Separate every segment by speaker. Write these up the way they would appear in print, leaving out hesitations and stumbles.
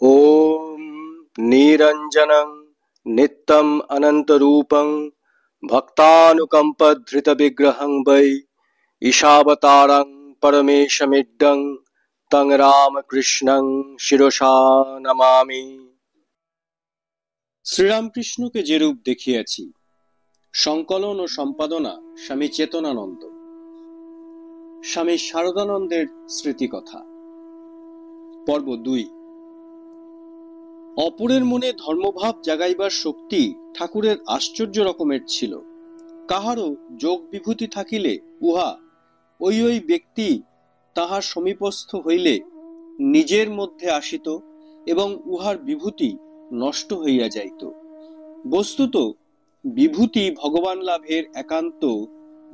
Speaker 1: ॐ निरञ्जनं नित्यम् अनन्तरूपं भक्तानुकम्पधृतविग्रहं वै ईशावतारं परमेशमिड्डं तं রামকৃষ্ণং শিরসা নমামি। শ্রীরামকৃষ্ণকে যে রূপ দেখিয়াছি। সংকলন ও সম্পাদনা স্বামী চেতনানন্দ। স্বামী শারদানন্দের স্মৃতিকথা। পর্ব 2। অপরের মনে ধর্মভাব জাগাইবার শক্তি ঠাকুরের আশ্চর্য রকমের ছিল। কাহারও যোগ বিভূতি থাকিলে উহা ওই ব্যক্তি তাহার সমীপস্থ হইলে নিজের মধ্যে আসিত এবং উহার বিভূতি নষ্ট হইয়া যাইত। বস্তুত বিভূতি ভগবান লাভের একান্ত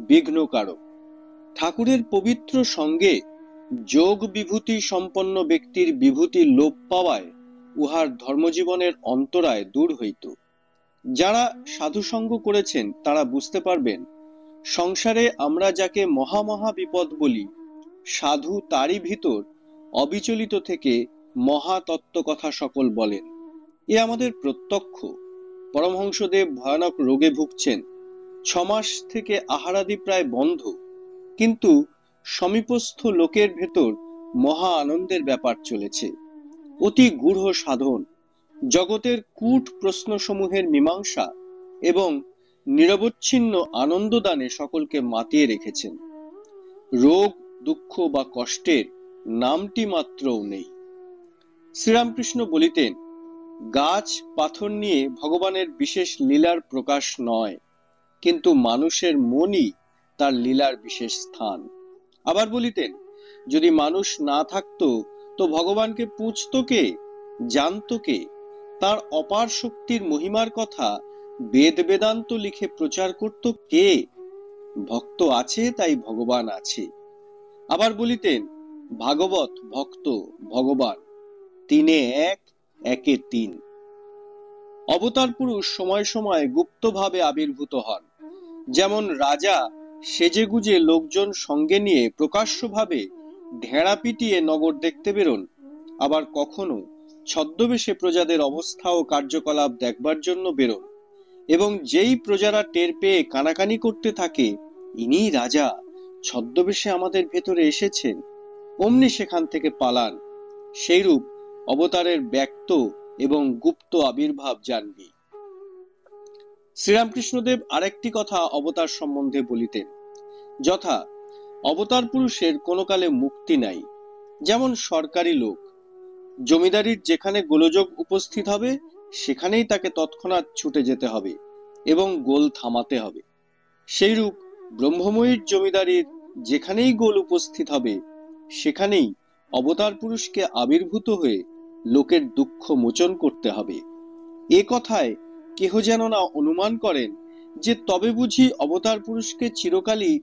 Speaker 1: বিঘ্নকারক। ঠাকুরের পবিত্র সঙ্গে যোগ বিভূতি সম্পন্ন ব্যক্তির বিভূতি লোপ পাওয়ায় উহার ধর্মজীবনের অন্তরায় দূর হইত। যারা সাধুসঙ্গ করেছেন তারা বুঝতে পারবেন, সংসারে আমরা যাকে মহা বিপদ বলি, সাধু তারই ভিতর অবিচলিত থেকে মহা তত্ত্ব কথা সকল বলেন। এ আমাদের প্রত্যক্ষ। পরমহংসদেব ভয়ানক রোগে ভুগছেন। 6 মাস থেকে আহারাদি প্রায় বন্ধ, কিন্তু সমীপস্থ লোকের ভেতর মহা আনন্দের ব্যাপার চলেছে। অতি গূঢ় সাধন, জগতের কূট প্রশ্নসমূহের মীমাংসা এবং নিরবচ্ছিন্ন আনন্দদানে সকলকে মাতিয়ে রেখেছেন। রোগ দুঃখ বা কষ্টের নামটি মাত্রও নেই। শ্রীরামকৃষ্ণ বলিতেন, গাছ পাথর নিয়ে ভগবানের বিশেষ লীলার প্রকাশ নয়, কিন্তু মানুষের মনই তার লীলার বিশেষ স্থান। আবার বলিতেন, যদি মানুষ না থাকতো তো ভগবানকে পুজতো কে, জানতো কে? তার অপার শক্তির মহিমার কথা বেদ বেদান্ত লিখে প্রচার করত কে? ভক্ত আছে তাই ভগবান আছে। আবার বলিতেন, ভাগবত ভক্ত ভগবান, তিনে এক, একে তিন। অবতার পুরুষ সময় সময় গুপ্তভাবে আবির্ভূত হন। যেমন রাজা সেজেগুজে লোকজন সঙ্গে নিয়ে প্রকাশ্যভাবে ঢেড়া পিটিয়ে নগর দেখতে বেরোন, আবার কখনো ছদ্মবেশে প্রজাদের অবস্থা ও কার্যকলাপ দেখবার জন্য বেরোন, এবং যেই প্রজারা টের পেয়ে কানাকানি করতে থাকে, ইনিই রাজা, ছদ্মবেশে আমাদের ভেতরে এসেছেন, অমনি সেখান থেকে পালান। সেইরূপ অবতারের ব্যক্ত এবং গুপ্ত আবির্ভাব জানবি। শ্রীরামকৃষ্ণদেব আরেকটি কথা অবতার সম্বন্ধে বলিতেন, যথা অবতার পুরুষের কোনো কালে মুক্তি নাই। যেমন সরকারি লোক, জমিদারির যেখানে গোলযোগ উপস্থিত হবে সেখানেই তাকে তৎক্ষণাৎ ছুটে যেতে হবে এবং গোল থামাতে হবে। সেইরূপ ব্রহ্মময়ীর জমিদারির যেখানেই গোল উপস্থিত হবে সেখানেই অবতার পুরুষকে আবির্ভূত হয়ে লোকের দুঃখ মোচন করতে হবে। এ কথায় কেহ যেন না অনুমান করেন যে তবে বুঝি অবতার পুরুষকে চিরকালই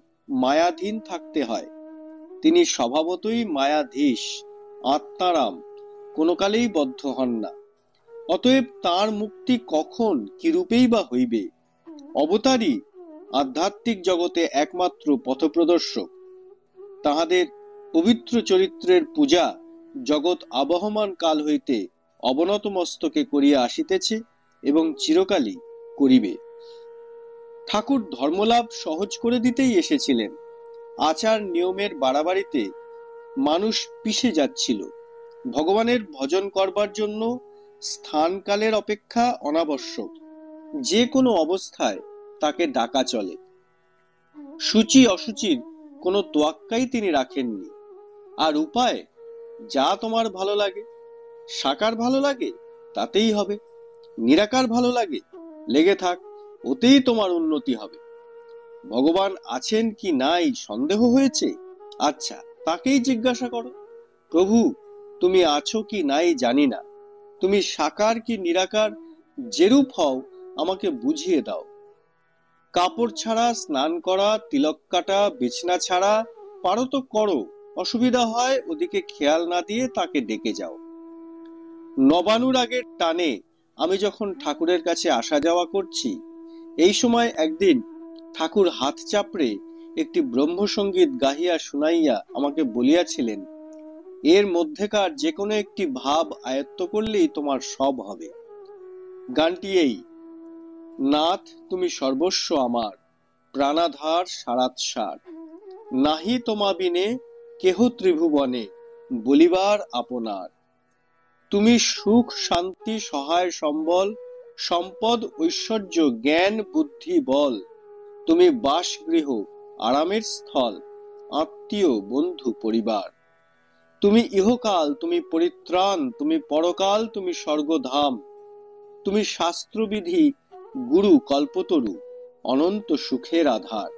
Speaker 1: মায়াধীন থাকতে হয়। তিনি স্বভাবতই মায়াধীশ, আত্মারাম, কোনো কালেই বদ্ধ হন না। অতএব তার মুক্তি কখন কিরূপেই বা হইবে? অবতারই আধ্যাত্মিক জগতে একমাত্র পথপ্রদর্শক। তাহাদের পবিত্র চরিত্রের পূজা জগৎ আবহমান কাল হইতে অবনত মস্তকে করিয়া আসিতেছে এবং চিরকালই করিবে। ঠাকুর ধর্মলাভ সহজ করে দিতেই এসেছিলেন। আচার নিয়মের বাড়াবাড়িতে মানুষ পিষে যাচ্ছিল। ভগবানের ভজন করবার জন্য স্থানকালের অপেক্ষা অনাবশ্যক। যে কোনো অবস্থায় তাকে ডাকা চলে। সূচি অসুচির কোনো তোয়াক্কাই তিনি রাখেননি। আর উপায়, যা তোমার ভালো লাগে। সাকার ভালো লাগে, তাতেই হবে। নিরাকার ভালো লাগে, লেগে থাক, ওতেই তোমার উন্নতি হবে। ভগবান আছেন কি নাই সন্দেহ হয়েছে? আচ্ছা, তাকেই জিজ্ঞাসা করো, প্রভু তুমি আছো কি নাই জানি না, তুমি সাকার কি নিরাকার, যেরূপ হও আমাকে বুঝিয়ে দাও। কাপড় ছাড়া স্নান করা, তিলক কাটা, বিছনা ছাড়া পারো তো করো, অসুবিধা হয় ওদিকে খেয়াল না দিয়ে তাকে ডেকে যাও। নবানুর আগের টানে আমি যখন ঠাকুরের কাছে আসা যাওয়া করছি, এই সময় একদিন ঠাকুর হাত চাপড়ে একটি ব্রহ্মসঙ্গীত গাহিয়া শুনাইয়া আমাকে বলিয়াছিলেন, এর মধ্যেকার যে কোনো একটি ভাব আয়ত্ত করলেই তোমার সব হবে। গানটি এই: নাথ তুমি সর্বস্ব আমার, প্রাণাধার সারাৎসার, নাহি তোমা বিনে কেহ ত্রিভুবনে, বলিবার আপনার। তুমি সুখ শান্তি সহায় সম্বল, সম্পদ ঐশ্বর্য জ্ঞান বুদ্ধি বল, তুমি বাসগৃহ আরামের স্থল, আত্মীয় বন্ধু পরিবার। তুমি ইহকাল তুমি পরিত্রাণ, তুমি পরকাল তুমি স্বর্গধাম, তুমি শাস্ত্রবিধি গুরু কল্পতরু, অনন্ত সুখের আধার।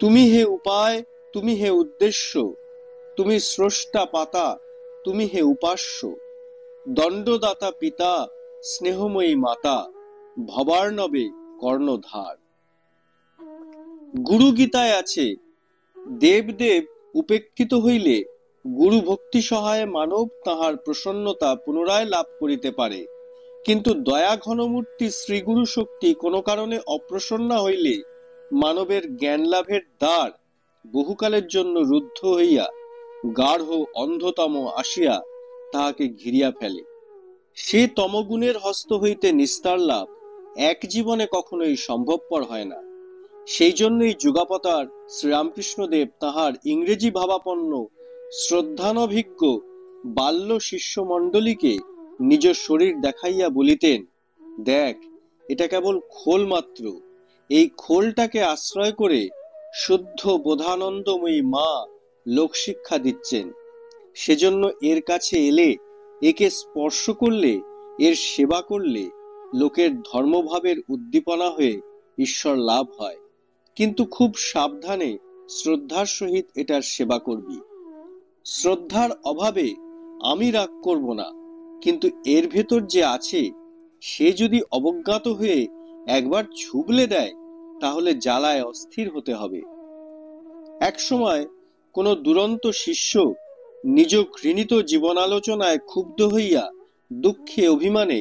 Speaker 1: তুমি হে উপায়, তুমি হে উদ্দেশ্য, তুমি স্রষ্টা পাতা, তুমি হে উপাস্য, দণ্ডদাতা পিতা স্নেহময়ী মাতা, ভবার্ণবে কর্ণধার। গুরু গীতায় আছে, দেব দেব উপেক্ষিত হইলে গুরু ভক্তি সহায়ে মানব তাহার প্রসন্নতা পুনরায় লাভ করিতে পারে, কিন্তু দয়া ঘনমূর্তি শ্রীগুরু শক্তি কোনো কারণে অপ্রসন্ন হইলে মানবের জ্ঞান লাভের দ্বার বহুকালের জন্য রুদ্ধ হইয়া গাঢ় অন্ধতম আসিয়া তাহাকে ঘিরিয়া ফেলে। সে তমগুণের হস্ত হইতে নিস্তার লাভ এক জীবনে কখনোই সম্ভবপর হয় না। সেই জন্যই যুগাবতার শ্রীরামকৃষ্ণদেব তাহার ইংরেজি ভাবাপন্ন শ্রদ্ধানভিজ্ঞ বাল্য শিষ্যমণ্ডলীকে নিজ শরীর দেখাইয়া বলিতেন, দেখ, এটা কেবল খোল মাত্র, এই খোলটাকে আশ্রয় করে শুদ্ধ বোধানন্দময়ী মা লোকশিক্ষা দিচ্ছেন। সেজন্য এর কাছে এলে, একে স্পর্শ করলে, এর সেবা করলে লোকের ধর্মভাবের উদ্দীপনা হয়ে ঈশ্বর লাভ হয়। কিন্তু খুব সাবধানে শ্রদ্ধার সহিত এটার সেবা করবি। শ্রদ্ধার অভাবে আমি রাগ করব না, কিন্তু এর ভেতর যে আছে সে যদি অবজ্ঞাত হয়ে একবার ছুবলে দেয় তাহলে জ্বালায় অস্থির হতে হবে। এক সময় কোন দুরন্ত শিষ্য নিজ ঘৃণিত জীবনালোচনায় ক্ষুব্ধ হইয়া দুঃখে অভিমানে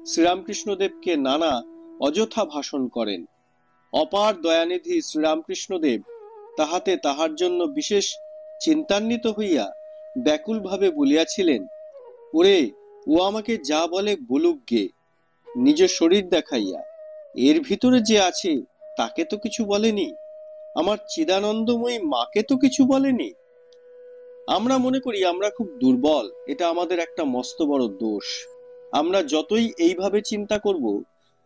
Speaker 1: শ্রীরামকৃষ্ণদেবকে নানা অযথা ভাষণ করেন। অপার দয়ানিধি শ্রীরামকৃষ্ণদেব তাহাতে তাহার জন্য বিশেষ চিন্তান্বিত হইয়া ব্যাকুলভাবে বলিয়াছিলেন, ওরে, ও আমাকে যা বলে বলুক গে, নিজ শরীর দেখাইয়া, এর ভিতরে যে আছে তাকে তো কিছু বলেনি, আমার চিদানন্দময়ী মাকে তো কিছু বলেনি। আমরা মনে করি আমরা খুব দুর্বল, এটা আমাদের একটা মস্ত বড় দোষ। আমরা যতই এইভাবে চিন্তা করব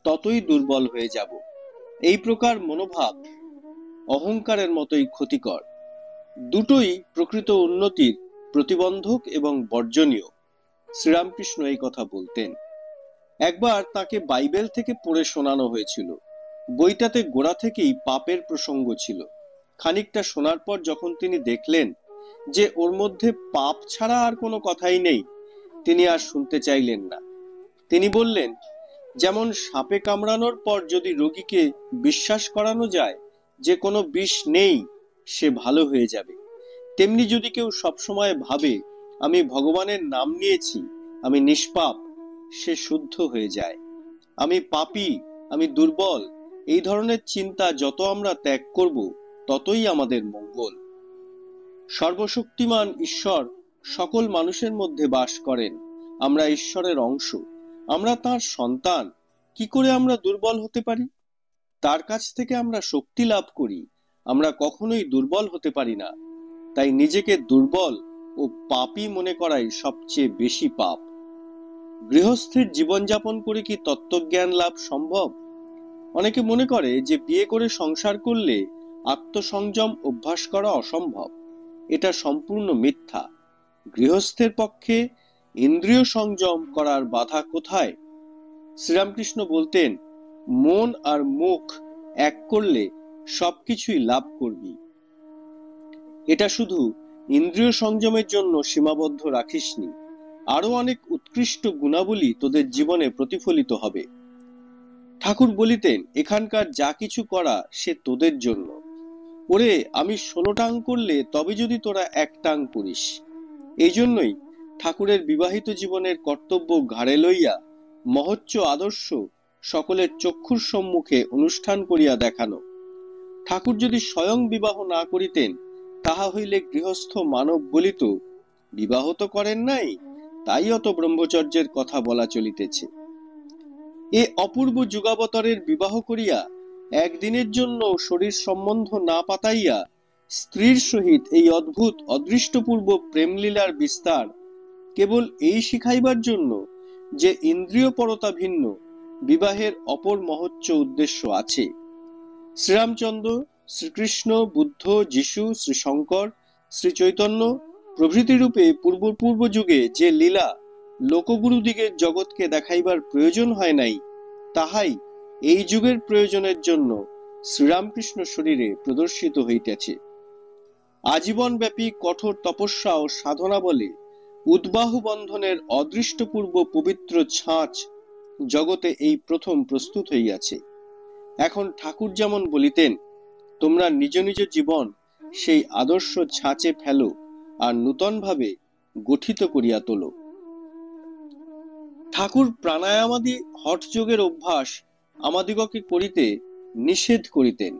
Speaker 1: ততই দুর্বল হয়ে যাব। এই প্রকার মনোভাব অহংকারের মতোই ক্ষতিকর। দুটোই প্রকৃত উন্নতির প্রতিবন্ধক এবং বর্জনীয়। শ্রীরামকৃষ্ণ এই কথা বলতেন। একবার তাকে বাইবেল থেকে পড়ে শোনানো হয়েছিল। বইটাতে গোড়া থেকেই পাপের প্রসঙ্গ ছিল। খানিকটা শোনার পর যখন তিনি দেখলেন যে ওর মধ্যে পাপ ছাড়া আর কোনো কথাই নেই, তিনি আর শুনতে চাইলেন না। তিনি বললেন, যেমন সাপে কামড়ানোর পর যদি রোগীকে বিশ্বাস করানো যায় যে কোনো বিষ নেই, সে ভালো হয়ে যাবে, তেমনি যদি কেউ সবসময় ভাবে আমি ভগবানের নাম নিয়েছি, আমি নিষ্পাপ, সে শুদ্ধ হয়ে যায়। আমি পাপী, আমি দুর্বল, এই ধরনের চিন্তা যত আমরা ত্যাগ করব ততই আমাদের মঙ্গল। সর্বশক্তিমান ঈশ্বর সকল মানুষের মধ্যে বাস করেন। আমরা ঈশ্বরের অংশ, আমরা তাঁর সন্তান। কি করে আমরা দুর্বল হতে পারি? তার কাছ থেকে আমরা শক্তি লাভ করি, আমরা কখনোই দুর্বল হতে পারি না। তাই নিজেকে দুর্বল ও পাপী মনে করাই সবচেয়ে বেশি পাপ। গৃহস্থের জীবনযাপন করে কি তত্ত্বজ্ঞান লাভ সম্ভব? অনেকে মনে করে যে বিয়ে করে সংসার করলে আত্মসংযম অভ্যাস করা অসম্ভব। এটা সম্পূর্ণ মিথ্যা। গৃহস্থের পক্ষে ইন্দ্রিয় সংযম করার বাধা কোথায়? শ্রীরামকৃষ্ণ বলতেন, মন আর মুখ এক করলে সবকিছুই লাভ করবি। এটা শুধু ইন্দ্রিয় সংযমের জন্য সীমাবদ্ধ রাখিসনি, আরো অনেক উৎকৃষ্ট গুণাবলী তোদের জীবনে প্রতিফলিত হবে। ঠাকুর বলিতেন, এখানকার যা কিছু করা সে তোদের জন্য। ওরে, আমি 16 টাং করলে তবে যদি তোরা 1 টাং করিস। এই জন্যই ঠাকুরের বিবাহিত জীবনের কর্তব্য ঘাড়ে লইয়া মহোচ্চ আদর্শ সকলের চক্ষুর সম্মুখে অনুষ্ঠান করিয়া দেখানো। ঠাকুর যদি স্বয়ং বিবাহ না করিতেন, তাহা হইলে গৃহস্থ মানব বলিত, বিবাহ তো করেন নাই, তাই অত ব্রহ্মচর্যের কথা বলা চলিতেছে। এ অপূর্ব যুগাবতারের বিবাহ করিয়া একদিনের জন্য শরীর সম্বন্ধ না পাতাইয়া স্ত্রীর সহিত এই অদ্ভুত অদৃষ্টপূর্ব প্রেমলীলার বিস্তার কেবল এই শিখাইবার জন্য যে ইন্দ্রিয়পরতা ভিন্ন বিবাহের অপর মহোচ্চ উদ্দেশ্য আছে। শ্রীরামচন্দ্র, শ্রীকৃষ্ণ, বুদ্ধ, যিশু, শ্রী শঙ্কর, শ্রী চৈতন্য প্রভৃতি রূপে পূর্ব যুগে যে লীলা লোকগুরুদিগের জগৎকে দেখাইবার প্রয়োজন হয় নাই, তাহাই এই যুগের প্রয়োজনের জন্য শ্রীরামকৃষ্ণ শরীরে প্রদর্শিত হইতেছে। আজীবনব্যাপী কঠোর তপস্যা ও সাধনা বলে উদ্বাহু বন্ধনের অদৃষ্টপূর্ব পবিত্র ছাঁচ জগতে এই প্রথম প্রস্তুত হইয়াছে। এখন ঠাকুর যেমন বলিতেন, তোমরা নিজ নিজ জীবন সেই আদর্শ ছাঁচে ফেলো আর নূতনভাবে গঠিত করিয়া তোলো। ঠাকুর প্রাণায়ামাদি হঠযোগের অভ্যাস আমাদিগকে করিতে নিষেধ করিতেন।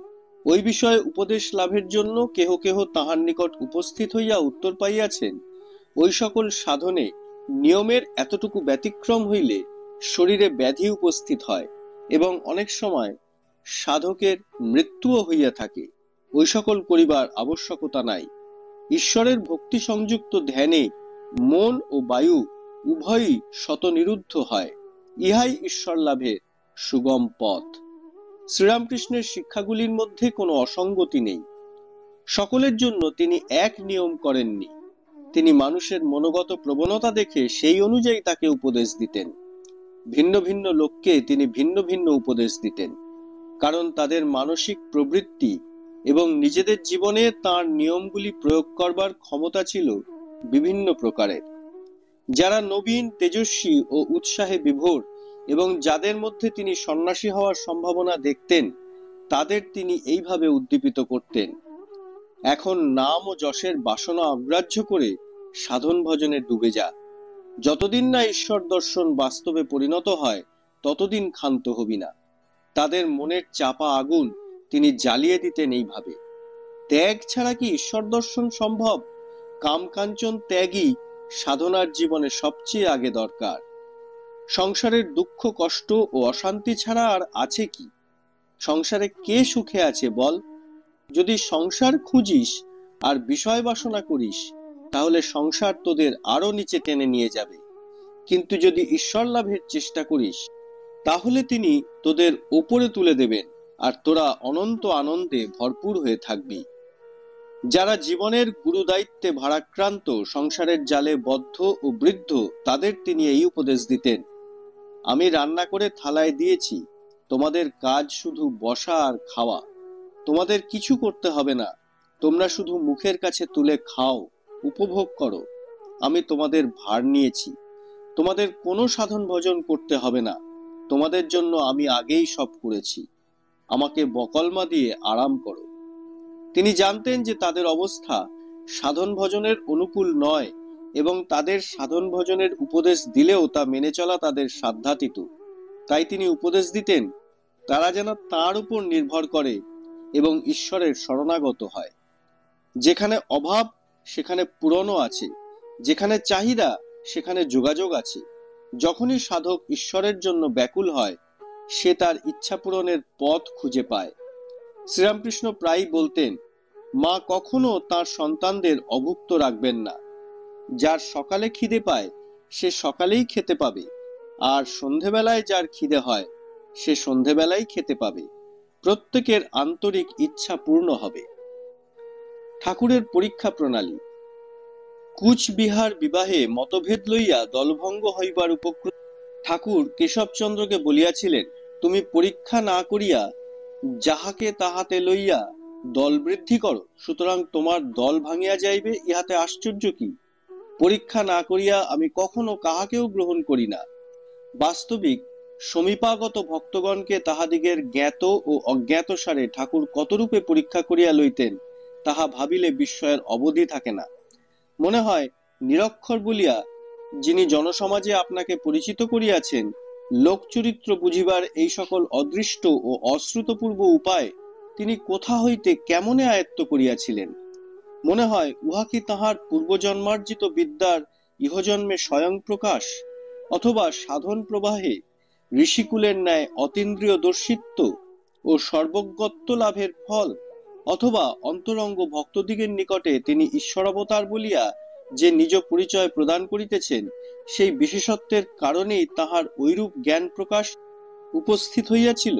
Speaker 1: ওই বিষয়ে উপদেশ লাভের জন্য কেহ কেহ তাহার নিকট উপস্থিত হইয়া উত্তর পাইয়াছেন, ওই সকল সাধনে নিয়মের এতটুকু ব্যতিক্রম হইলে শরীরে ব্যাধি উপস্থিত হয় এবং অনেক সময় সাধকের মৃত্যুও হইয়া থাকে। ওই সকল করিবার আবশ্যকতা নাই। ঈশ্বরের ভক্তি সংযুক্ত ধ্যানে মন ও বায়ু উভয়ই শতনিরুদ্ধ হয়। ইহাই ঈশ্বর লাভের সুগম পথ। শ্রীরামকৃষ্ণের শিক্ষাগুলির মধ্যে কোনো অসঙ্গতি নেই। সকলের জন্য তিনি এক নিয়ম করেননি। তিনি মানুষের মনোগত প্রবণতা দেখে সেই অনুযায়ী তাকে উপদেশ দিতেন। ভিন্ন ভিন্ন লোককে তিনি ভিন্ন ভিন্ন উপদেশ দিতেন, কারণ তাদের মানসিক প্রবৃত্তি এবং নিজেদের জীবনে তাঁর নিয়মগুলি প্রয়োগ করবার ক্ষমতা ছিল বিভিন্ন প্রকারের। যারা নবীন, তেজস্বী ও উৎসাহে বিভোর এবং যাদের মধ্যে তিনি সন্ন্যাসী হওয়ার সম্ভাবনা দেখতেন, তাদের তিনি এইভাবে উদ্দীপিত করতেন, এখন নাম ও যশের বাসনা অগ্রাহ্য করে সাধন ভজনে ডুবে যা। যতদিন না ঈশ্বর দর্শন বাস্তবে পরিণত হয়, ততদিন ক্ষান্ত হবি না। তাদের মনের চাপা আগুন তিনি জ্বালিয়ে দিতেন এইভাবে। ত্যাগ ছাড়া কি ঈশ্বর দর্শন সম্ভব? কাম কাঞ্চন ত্যাগই সাধনার জীবনে সবচেয়ে আগে দরকার। সংসারের দুঃখ, কষ্ট ও অশান্তি ছাড়া আর আছে কি? সংসারে কে সুখে আছে বল? যদি সংসার খুঁজিস আর বিষয় বাসনা করিস, তাহলে সংসার তোদের আরো নিচে টেনে নিয়ে যাবে। কিন্তু যদি ঈশ্বর লাভের চেষ্টা করিস, তাহলে তিনি তোদের ওপরে তুলে দেবেন আর তোরা অনন্ত আনন্দে ভরপুর হয়ে থাকবি। যারা জীবনের গুরু দায়িত্বে ভারাক্রান্ত, সংসারের জালে বদ্ধ ও বৃদ্ধ, তাদের তিনি এই উপদেশ দিতেন, আমি রান্না করে থালায় দিয়েছি, তোমাদের কাজ শুধু বসা আর খাওয়া। তোমাদের কিছু করতে হবে না, তোমরা শুধু মুখের কাছে তুলে খাও, উপভোগ করো। আমি তোমাদের ভার নিয়েছি, তোমাদের কোনো সাধন ভজন করতে হবে না। তোমাদের জন্য আমি আগেই সব করেছি, আমাকে বকলমা দিয়ে আরাম করো। তিনি জানতেন যে তাদের অবস্থা সাধন ভজনের অনুকূল নয় এবং তাদের সাধন ভজনের উপদেশ দিলেও তা মেনে চলা তাদের সাধ্যাতীত। তাই তিনি উপদেশ দিতেন তারা যেন তাঁর উপর নির্ভর করে এবং ঈশ্বরের শরণাগত হয়। যেখানে অভাব সেখানে পূরণও আছে, যেখানে চাহিদা সেখানে যোগাযোগ আছে। যখনই সাধক ঈশ্বরের জন্য ব্যাকুল হয়, সে তার ইচ্ছা পূরণের পথ খুঁজে পায়। শ্রীরামকৃষ্ণ প্রায়ই বলতেন, মা কখনো তার সন্তানদের অভুক্ত রাখবেন না। যার সকালে খিদে পায় সে সকালেই খেতে পাবে, আর সন্ধেবেলায় যার খিদে হয় সে সন্ধেবেলায় খেতে পাবে। প্রত্যেকের আন্তরিক ইচ্ছা পূর্ণ হবে। ঠাকুরের পরীক্ষা প্রণালী। কুচবিহার বিবাহে মতভেদ লইয়া দলভঙ্গ হইবার উপক্রম ঠাকুর কেশবচন্দ্রকে বলিয়াছিলেন, তুমি পরীক্ষা না করিয়া যাহাকে তাহাতে লইয়া দল বৃদ্ধি করো, সুতরাং তোমার দল ভাঙিয়া যাইবে, ইহাতে আশ্চর্য কি? পরীক্ষা না করিয়া আমি কখনো কাহাকেও গ্রহণ করি না। বাস্তবিক সমীপাগত ভক্তগণকে তাহাদিগের জ্ঞাত ও অজ্ঞাত সারে ঠাকুর কতরূপে পরীক্ষা করিয়া লইতেন, তাহা ভাবিলে বিস্ময়ের অবধি থাকে না। মনে হয় নিরক্ষর বলিয়া যিনি জনসমাজে আপনাকে পরিচিত করিয়াছেন, লোকচরিত্র বুঝিবার এই সকল অদৃষ্ট ও অশ্রুতপূর্ব উপায় তিনি কোথা হইতে কেমনে আয়ত্ত করিয়াছিলেন। মনে হয় উহা কি তাহার পূর্বজন্মার্জিত বিদ্যার ইহজন্মে স্বয়ং প্রকাশ, অথবা সাধন প্রবাহে ঋষিকুলের ন্যায় অতীন্দ্রিয় দর্শিত্ব ও সর্বজ্ঞত্ব লাভের ফল, অথবা অন্তরঙ্গ ভক্তদিগের নিকটে তিনি ঈশ্বরাবতার বলিয়া যে নিজ পরিচয় প্রদান করিতেছেন, সেই বিশেষত্বের কারণেই তাহার ঐরূপ জ্ঞান প্রকাশ উপস্থিত হইয়াছিল।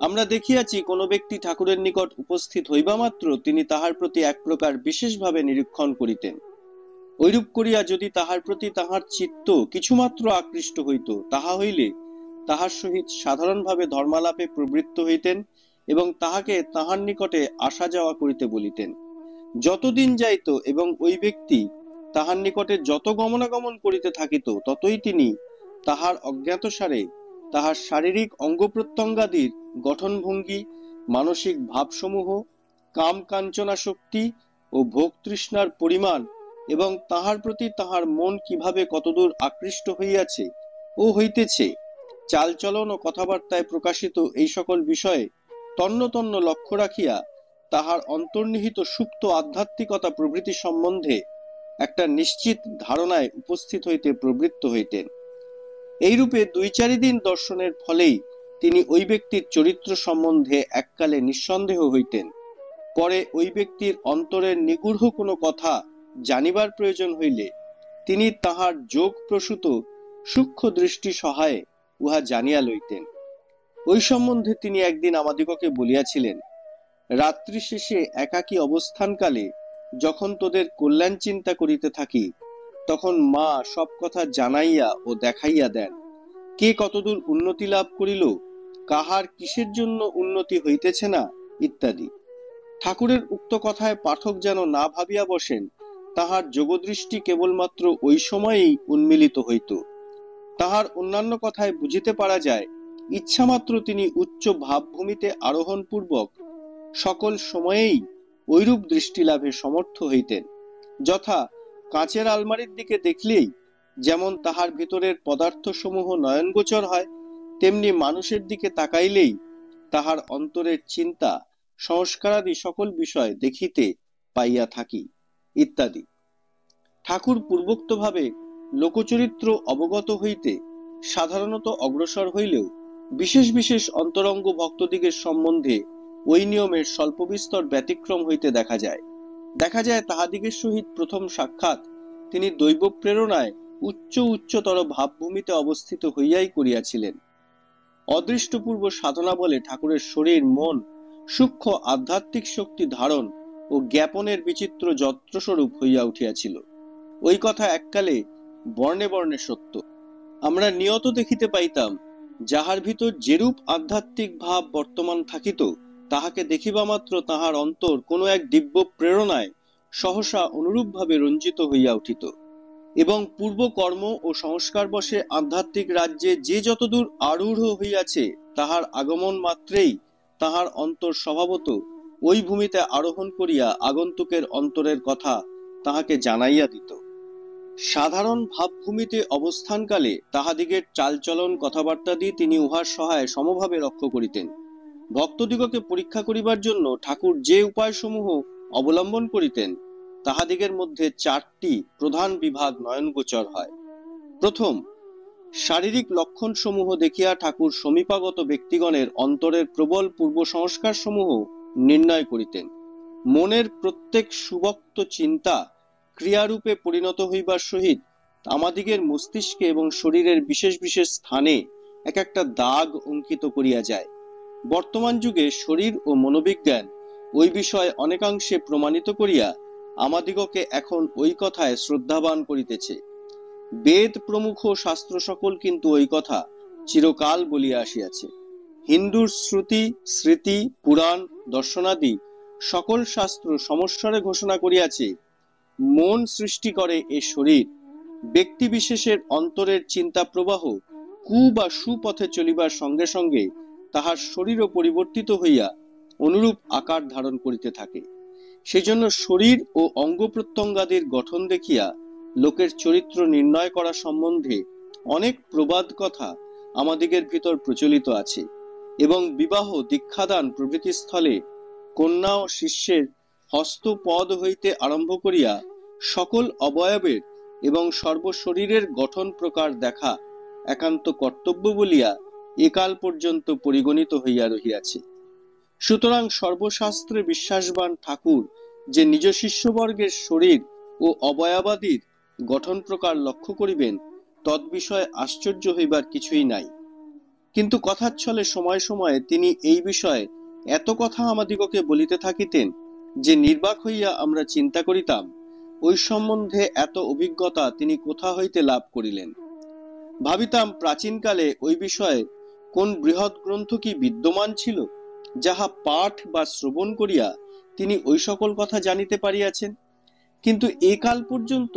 Speaker 1: আমরা দেখিয়াছি, কোন ব্যক্তি ঠাকুরের নিকট উপস্থিত হইবা মাত্র তিনি তাহার প্রতি এক প্রকার বিশেষভাবে নিরীক্ষণ করিতেন। ঐরূপ করিয়া যদি তাহার প্রতি তাহার চিত্ত কিছুমাত্র আকৃষ্ট হইত, তাহা হইলে তাহার সহিত সাধারণভাবে ধর্মালাপে প্রবৃত্ত হইতেন এবং তাহাকে তাহার নিকটে আসা যাওয়া করিতে বলিতেন। যতদিন যাইত এবং ওই ব্যক্তি তাহার নিকটে যত গমনাগমন করিতে থাকিত, ততই তিনি তাহার অজ্ঞাতসারে তাহার শারীরিক অঙ্গ প্রত্যঙ্গাদির গঠনভঙ্গি, মানসিক ভাবসমূহ, কাম কাঞ্চনা শক্তি ও ভোগ তৃষ্ণার পরিমাণ এবং তাহার প্রতি তাহার মন কিভাবে কতদূর আকৃষ্ট হইয়াছে ও হইতেছে, চালচলন ও কথাবার্তায় প্রকাশিত এই সকল বিষয়ে তন্ন তন্ন লক্ষ্য রাখিয়া তাহার অন্তর্নিহিত সুপ্ত আধ্যাত্মিকতা প্রভৃতি সম্বন্ধে একটা নিশ্চিত ধারণায় উপস্থিত হইতে প্রবৃত্ত হইতেন। এইরূপে 2-4 দিন দর্শনের ফলেই তিনি ওই ব্যক্তির চরিত্র সম্বন্ধে এককালে নিঃসন্দেহ হইতেন। পরে ওই ব্যক্তির অন্তরের নিগূঢ় কোনো কথা জানিবার প্রয়োজন হইলে তিনি তাহার যোগ প্রসূত সূক্ষ্ম দৃষ্টি সহায়ে উহা জানিয়া লইতেন। ওই সম্বন্ধে তিনি একদিন আমাদিগকে বলিয়াছিলেন, রাত্রি শেষে একাকী অবস্থানকালে যখন তোদের কল্যাণ চিন্তা করিতে থাকি, তখন মা সব কথা জানাইয়া ও দেখাইয়া দেন, কে কতদূর উন্নতি লাভ করিল, কাহার কিসের জন্য উন্নতি হইতেছে না, ইত্যাদি। ঠাকুরের উক্ত কথায় পাঠক যেন না ভাবিয়া বসেন, তাহার যোগদৃষ্টি কেবলমাত্র ওই সময়েই উন্মিলিত হইত। তাহার অন্যান্য কথায় বুঝিতে পারা যায়, ইচ্ছামাত্র তিনি উচ্চ ভাবভূমিতে আরোহণ পূর্বক সকল সময়েই ঐরূপ দৃষ্টি লাভে সমর্থ হইতেন। যথা কাঁচের আলমারির দিকে দেখলেই যেমন তাহার ভিতরের পদার্থ সমূহ নয়নগোচর হয়, তেমনি মানুষের দিকে তাকাইলেই তাহার অন্তরের চিন্তা, সংস্কারাদি সকল বিষয় দেখিতে পাইয়া থাকি, ইত্যাদি। ঠাকুর পূর্বোক্তভাবে লোকচরিত্র অবগত হইতে সাধারণত অগ্রসর হইলেও বিশেষ বিশেষ অন্তরঙ্গ ভক্তদিগের সম্বন্ধে ওই নিয়মের স্বল্প বিস্তর ব্যতিক্রম হইতে দেখা যায়। তাহাদিগের সহিত প্রথম সাক্ষাৎ তিনি দৈব প্রেরণায় উচ্চতর ভাবভূমিতে অবস্থিত হইয়াই করিয়াছিলেন। অদৃষ্টপূর্ব সাধনা বলে ঠাকুরের শরীর মন সূক্ষ্ম আধ্যাত্মিক শক্তি ধারণ ও জ্ঞাপনের বিচিত্র যন্ত্রস্বরূপ হইয়া উঠিয়াছিল। ওই কথা এককালে বর্ণে বর্ণে সত্য। আমরা নিয়ত দেখিতে পাইতাম, যাহার ভিতর যেরূপ আধ্যাত্মিক ভাব বর্তমান থাকিত, তাহাকে দেখিবা মাত্র তাহার অন্তর কোনো এক দিব্য প্রেরণায় সহসা অনুরূপভাবে রঞ্জিত হইয়া উঠিত এবং পূর্ব কর্ম ও সংস্কার বশে আধ্যাত্মিক রাজ্যে যে যতদূর আরূঢ় হইয়াছে, তাহার আগমন মাত্রেই তাহার অন্তর স্বভাবত ওই ভূমিতে আরোহণ করিয়া আগন্তুকের অন্তরের কথা তাহাকে জানাইয়া দিত। সাধারণ ভাবভূমিতে অবস্থানকালে তাহাদিগের চালচলন কথাবার্তাদি তিনি উহার সহায়ে সমভাবে লক্ষ্য করিতেন। ভক্তদিগকে পরীক্ষা করিবার জন্য ঠাকুর যে উপায়সমূহ অবলম্বন করিতেন, তাহাদিগের মধ্যে 4টি প্রধান বিভাগ নয়নগোচর হয়। প্রথম, শারীরিক লক্ষণ সমূহ দেখিয়া ঠাকুর সমীপাগত ব্যক্তিগণের অন্তরের প্রবল পূর্ব সংস্কার সমূহ নির্ণয় করিতেন। মনের প্রত্যেক সুবক্ত চিন্তা ক্রিয়ারূপে পরিণত হইবার সহিত আমাদিগের মস্তিষ্কে এবং শরীরের বিশেষ বিশেষ স্থানে এক একটা দাগ অঙ্কিত করিয়া যায়। বর্তমান যুগে শরীর ও মনোবিজ্ঞান ওই বিষয়ে অনেকাংশে প্রমাণিত করিয়া আমাদিগকে এখন ওই কথায় শ্রদ্ধাবান করিতেছে। বেদ প্রমুখ শাস্ত্র সকল কিন্তু ওই কথা চিরকাল বলিয়া আসিয়াছে। হিন্দুর শ্রুতি, স্মৃতি, পুরাণ, দর্শনাদি সকল শাস্ত্র সমস্বরে ঘোষণা করিয়াছে, মন সৃষ্টি করে এ শরীর। ব্যক্তি বিশেষের অন্তরের চিন্তা প্রবাহ কু বা সুপথে চলিবার সঙ্গে সঙ্গে তাহার শরীরও পরিবর্তিত হইয়া অনুরূপ আকার ধারণ করিতে থাকে। সেজন্য শরীর ও অঙ্গ প্রত্যঙ্গাদির গঠন দেখিয়া লোকের চরিত্র নির্ণয় করা সম্বন্ধে অনেক প্রবাদ কথা আমাদিগের ভিতর প্রচলিত আছে এবং বিবাহ, দীক্ষাদান প্রভৃতি স্থলে কন্যা ও শিষ্যের হস্ত পদ হইতে আরম্ভ করিয়া সকল অবয়বের এবং সর্বশরীরের গঠন প্রকার দেখা একান্ত কর্তব্য বলিয়া একাল পর্যন্ত পরিগণিত হইয়া রহিয়াছে। সুতরাং সর্বশাস্ত্রে বিশ্বাসবান ঠাকুর যে নিজ শিষ্যবর্গের শরীর ও অবয়বাদির গঠন প্রকার লক্ষ্য করিবেন, তদ্বিষয়ে আশ্চর্য হইবার কিছুই নাই। কিন্তু কথাচ্ছলে সময় সময়ে তিনি এই বিষয়ে এত কথা আমাদিগকে বলিতে থাকিতেন যে নির্বাক হইয়া আমরা চিন্তা করিতাম, ওই সম্বন্ধে এত অভিজ্ঞতা তিনি কোথা হইতে লাভ করিলেন। ভাবিতাম প্রাচীনকালে ওই বিষয়ে কোন বৃহৎ গ্রন্থ কি বিদ্যমান ছিল, যাহা পাঠ বা শ্রবণ করিয়া তিনি ওই সকল কথা জানিতে পারিয়াছেন। কিন্তু একাল পর্যন্ত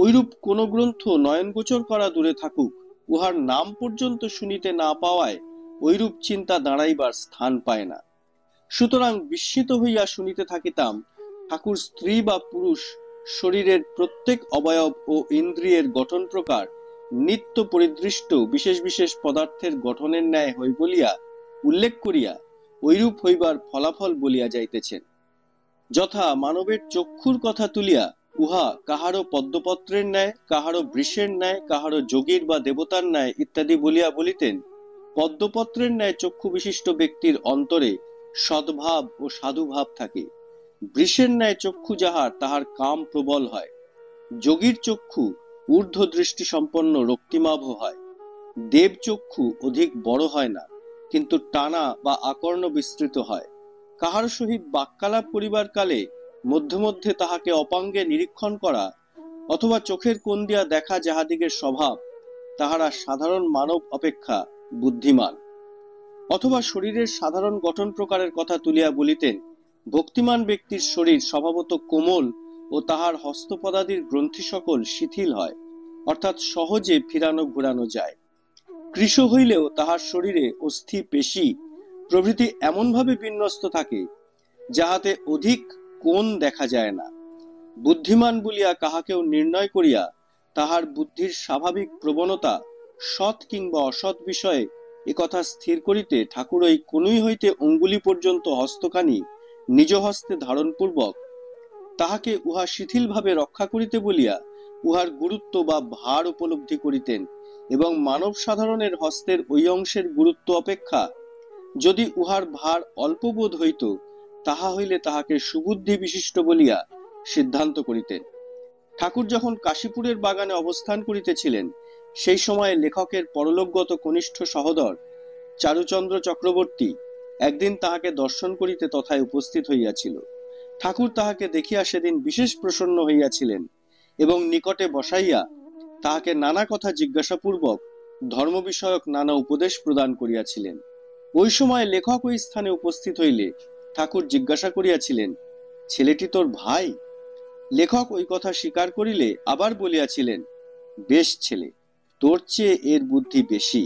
Speaker 1: ঐরূপ কোন গ্রন্থ নয়নগোচর করা দূরে থাকুক, উহার নাম পর্যন্ত শুনিতে না পাওয়ায় ঐরূপ চিন্তা দাঁড়াইবার স্থান পায় না। সুতরাং বিস্মিত হইয়া শুনিতে থাকিতাম ঠাকুর স্ত্রী বা পুরুষ শরীরের প্রত্যেক অবয়ব ও ইন্দ্রিয়ের গঠন প্রকার নিত্য পরিদৃষ্ট বিশেষ বিশেষ পদার্থের গঠনের ন্যায় হই বলিয়া উল্লেখ করিয়া ঐরূপ হইবার ফলাফল বলিয়া যাইতেছেন। যথা মানবের চক্ষুর কথা তুলিয়া উহা কাহারো পদ্মপত্রের ন্যায়, কাহারো বৃষের ন্যায়, কাহারো যোগীর বা দেবতার ন্যায় ইত্যাদি বলিয়া বলিতেন। পদ্মপত্রের ন্যায় চক্ষু বিশিষ্ট ব্যক্তির অন্তরে সদ্ভাব ও সাধুভাব থাকে। বৃষের ন্যায় চক্ষু যাহার, তাহার কাম প্রবল হয়। যোগীর চক্ষু ঊর্ধ্ব দৃষ্টি সম্পন্ন রক্তিমাভ হয়। দেব চক্ষু অধিক বড় হয় না, কিন্তু টানা বা আকর্ণ বিস্তৃত হয়। কাহার সহিত বাক্যালাপ করিবার কালে মধ্যে মধ্যে তাহাকে অপাঙ্গে নিরীক্ষণ করা অথবা চোখের কোণ দিয়া দেখা যাহাদিগের স্বভাব, তাহারা সাধারণ মানব অপেক্ষা বুদ্ধিমান। অথবা শরীরের সাধারণ গঠন প্রকারের কথা তুলিয়া বলিতেন, ভক্তিমান ব্যক্তির শরীর স্বভাবত কোমল ও তাহার হস্তপদাদির গ্রন্থি সকল শিথিল হয়, অর্থাৎ সহজে ফিরানো ঘুরানো যায়। কৃশ হইলেও তাহার শরীরে অস্থি পেশি প্রভৃতি এমনভাবে বিন্যস্ত থাকে যাহাতে অধিক কোণ দেখা যায় না। বুদ্ধিমান বলিয়া কাহাকেও নির্ণয় করিয়া তাহার বুদ্ধির স্বাভাবিক প্রবণতা সৎ কিংবা অসৎ বিষয়ে একথা স্থির করিতে ঠাকুর ওই কনুই হইতে অঙ্গুলি পর্যন্ত হস্তখানি নিজ হস্তে ধারণপূর্বক তাহাকে উহা শিথিলভাবে রক্ষা করিতে বলিয়া উহার গুরুত্ব বা ভার উপলব্ধি করিতেন, এবং মানব সাধারণের হস্তের ওই অংশের গুরুত্ব অপেক্ষা যদি উহার ভার অল্প বোধ হইত, তাহা হইলে তাহাকে সুবুদ্ধি বিশিষ্ট বলিয়া সিদ্ধান্ত করিতেন। ঠাকুর যখন কাশীপুরের বাগানে অবস্থান করিতেছিলেন, সেই সময়ে লেখকের পরলোকগত কনিষ্ঠ সহোদর চারুচন্দ্র চক্রবর্তী একদিন তাহাকে দর্শন করিতে তথায় উপস্থিত হইয়াছিল। ঠাকুর তাহাকে দেখিয়া সেদিন বিশেষ প্রসন্ন হইয়াছিলেন এবং নিকটে বসাইয়া তাহাকে নানা কথা জিজ্ঞাসাপূর্বক ধর্ম বিষয়ক নানা উপদেশ প্রদান করিয়াছিলেন। ওই সময় লেখক ওই স্থানে উপস্থিত হইলে ঠাকুর জিজ্ঞাসা করিয়াছিলেন, ছেলেটি তোর ভাই? লেখক ওই কথা স্বীকার করিলে আবার বলিয়াছিলেন, বেশ ছেলে, তোর চেয়ে এর বুদ্ধি বেশি,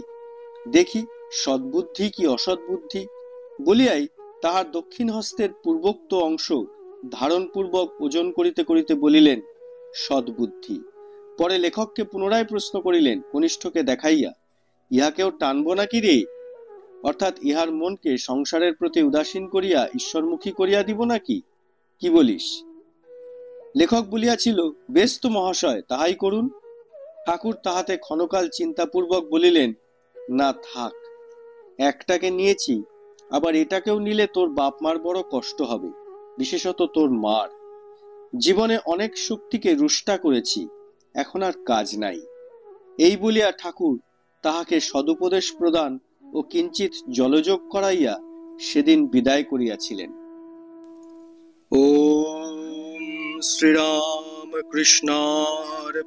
Speaker 1: দেখি সদ্বুদ্ধি কি অসৎবুদ্ধি। বলিয়াই তাহার দক্ষিণ হস্তের পূর্বোক্ত অংশ ধারণপূর্বক ওজন করিতে করিতে বলিলেন, সদ্বুদ্ধি। পরে লেখককে পুনরায় প্রশ্ন করিলেন কনিষ্ঠকে দেখাইয়া, ইহাকেও টানব নাকি রে? অর্থাৎ ইহার মনকে সংসারের প্রতি উদাসীন করিয়া ঈশ্বরমুখী করিয়া দিব নাকি, কি বলিস? লেখক বলিয়াছিল, বেশ তো মহাশয়, তাহাই করুন। ঠাকুর তাহাতে ক্ষণকাল চিন্তাপূর্বক বলিলেন, না থাক, একটাকে নিয়েছি, আবার এটাকেও নিলে তোর বাপ মার বড় কষ্ট হবে, বিশেষত তোর মার। জীবনে অনেক শক্তিকে রুষ্টা করেছি, এখন আর কাজ নাই। এই বলিয়া ঠাকুর তাহাকে সদুপদেশ প্রদান ও কিঞ্চিত জলযোগ করাইয়া সেদিন বিদায় করিয়াছিলেন। ওম শ্রীরাম কৃষ্ণার্পণমস্তু।